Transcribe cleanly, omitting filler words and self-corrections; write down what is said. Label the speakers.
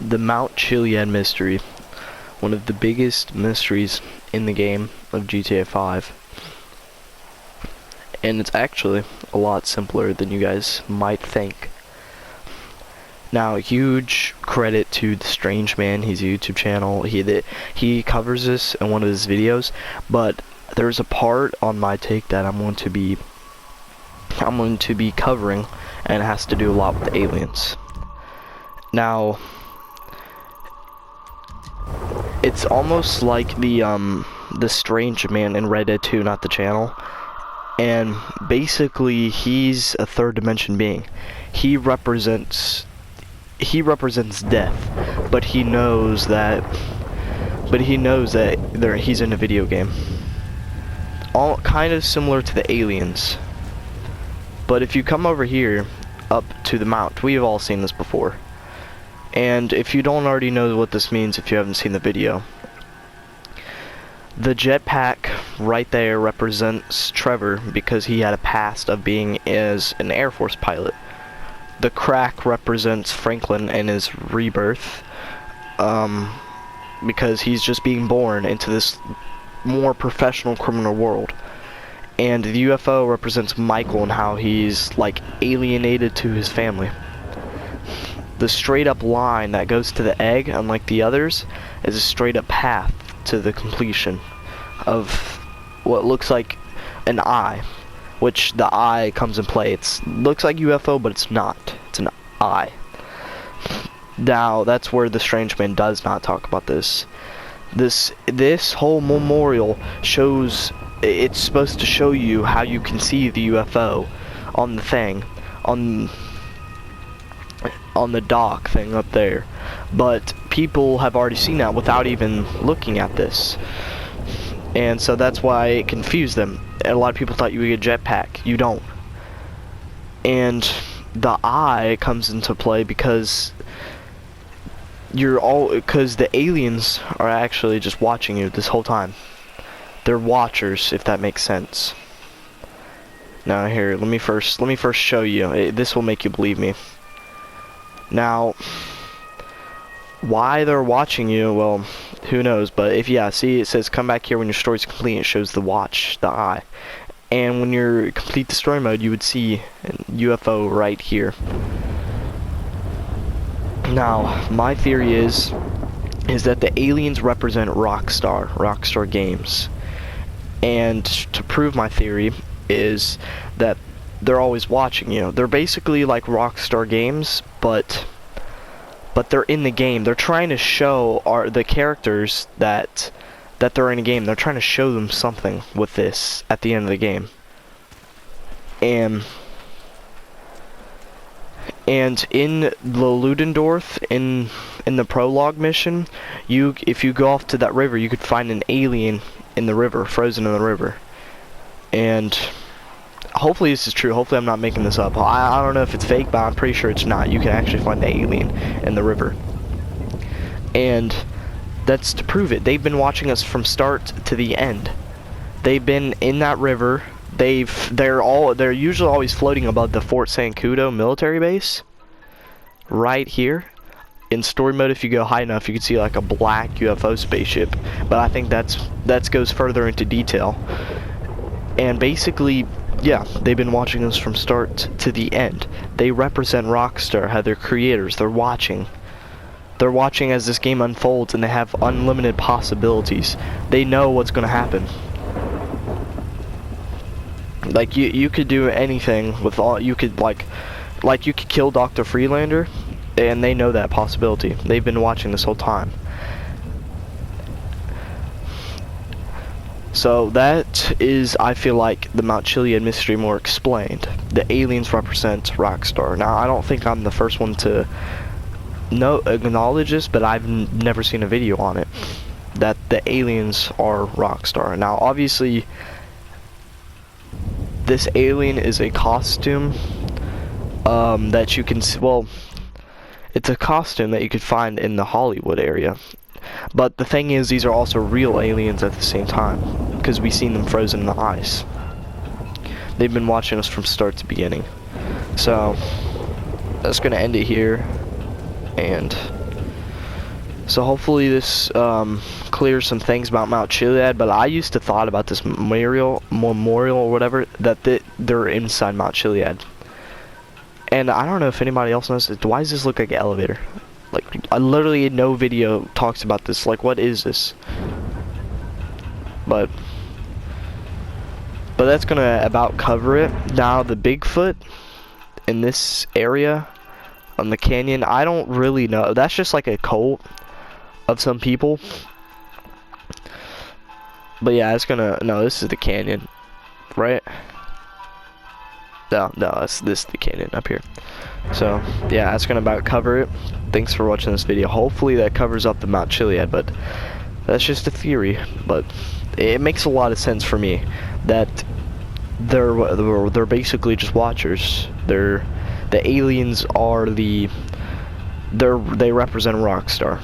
Speaker 1: the Mount Chiliad mystery, one of the biggest mysteries in the game of GTA 5. And it's actually a lot simpler than you guys might think. Now, huge credit to the Strange Man. He's a YouTube channel. He covers this in one of his videos, but there's a part on my take that I'm going to be covering, and it has to do a lot with aliens. Now, it's almost like the Strange Man in Red Dead 2, not the channel. And basically, he's a third dimension being. He represents death, but he knows that he's in a video game. All kind of similar to the aliens. But if you come over here up to the mount, we've all seen this before. And if you don't already know what this means, if you haven't seen the video, the jetpack right there represents Trevor because he had a past of being as an Air Force pilot. The crack represents Franklin and his rebirth, because he's just being born into this more professional criminal world. And the UFO represents Michael and how he's like alienated to his family. The straight up line that goes to the egg, unlike the others, is a straight up path to the completion of what looks like an eye, which the eye comes in play. It looks like UFO, but it's not. It's an eye. Now, that's where the Strange Man does not talk about this. This whole memorial shows, it's supposed to show you how you can see the UFO on the thing, on the dock thing up there. But people have already seen that without even looking at this. And so that's why it confused them. And a lot of people thought you would get a jetpack. You don't. And the eye comes into play because the aliens are actually just watching you this whole time. They're watchers, if that makes sense. Now here, let me first show you. This will make you believe me. Now, why they're watching you, well, who knows, but see, it says come back here when your story's complete. It shows the watch, the eye. And when you're complete the story mode, you would see a UFO right here. Now, my theory is that the aliens represent Rockstar Games. And to prove my theory is that they're always watching you. They're basically like Rockstar Games, but they're in the game. They're trying to show the characters that they're in a game. They're trying to show them something with this at the end of the game. And in the Ludendorff, in the prologue mission, if you go off to that river, you could find an alien in the river, frozen in the river. And hopefully this is true. Hopefully I'm not making this up. I don't know if it's fake, but I'm pretty sure it's not. You can actually find the alien in the river. And that's to prove it. They've been watching us from start to the end. They've been in that river. They're usually always floating above the Fort Sancudo military base. Right here. In story mode, if you go high enough, you can see like a black UFO spaceship. But I think that goes further into detail. And basically, yeah, they've been watching us from start to the end. They represent Rockstar, how they're creators. They're watching. They're watching as this game unfolds, and they have unlimited possibilities. They know what's going to happen. Like, you could do anything with all. You could, like you could kill Dr. Freelander, and they know that possibility. They've been watching this whole time. So that is, I feel like, the Mount Chiliad mystery more explained. The aliens represent Rockstar. Now, I don't think I'm the first one to acknowledge this, but I've never seen a video on it. That the aliens are Rockstar. Now, obviously, this alien is a costume that you can, well, it's a costume that you could find in the Hollywood area. But the thing is, these are also real aliens at the same time, because we've seen them frozen in the ice. They've been watching us from start to beginning. So, that's going to end it here, and So hopefully this clears some things about Mount Chiliad. But I used to thought about this memorial or whatever, that they're inside Mount Chiliad. And I don't know if anybody else knows this. Why does this look like an elevator? Like, literally no video talks about this. Like, what is this? But that's gonna about cover it. Now, the Bigfoot in this area on the canyon, I don't really know. That's just like a cult of some people. But yeah, it's gonna, no, this is the canyon, right? No, this is the canyon up here. So yeah, that's gonna about cover it. Thanks for watching this video. Hopefully that covers up the Mount Chiliad, but that's just a theory. But it makes a lot of sense for me that they're basically just watchers. The aliens are they represent a rock star.